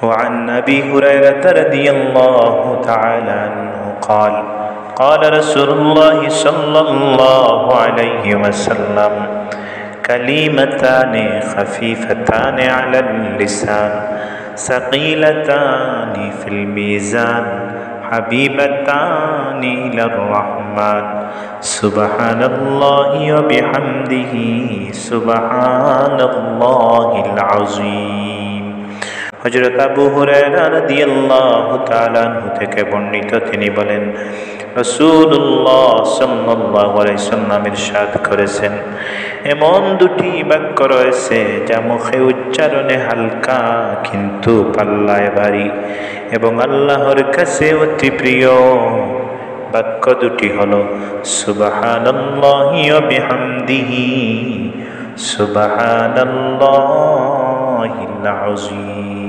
وعن أبي هريرة رضي الله تعالى عنه قال قال رسول الله صلى الله عليه وسلم كلمتان خفيفتان على اللسان ثقيلتان في الميزان حبيبتان إلى الرحمن سبحان الله وبحمده سبحان الله العظيم। হযরত আবু হুরায়রা রাদিয়াল্লাহু তাআলা আনহু থেকে বর্ণিত, তিনি বলেন, রাসূলুল্লাহ সাল্লাল্লাহু আলাইহি ওয়াসাল্লাম ইরশাদ করেছেন, এমন দুটি বাক্য রয়েছে যা মুখে উচ্চারণে হালকা কিন্তু পাল্লায় ভারী এবং আল্লাহর কাছে অতি প্রিয়। বাক্য দুটি হলো সুবহানাল্লাহি ওয়া বিহামদিহি সুবহানাল্লাহিল আযীম।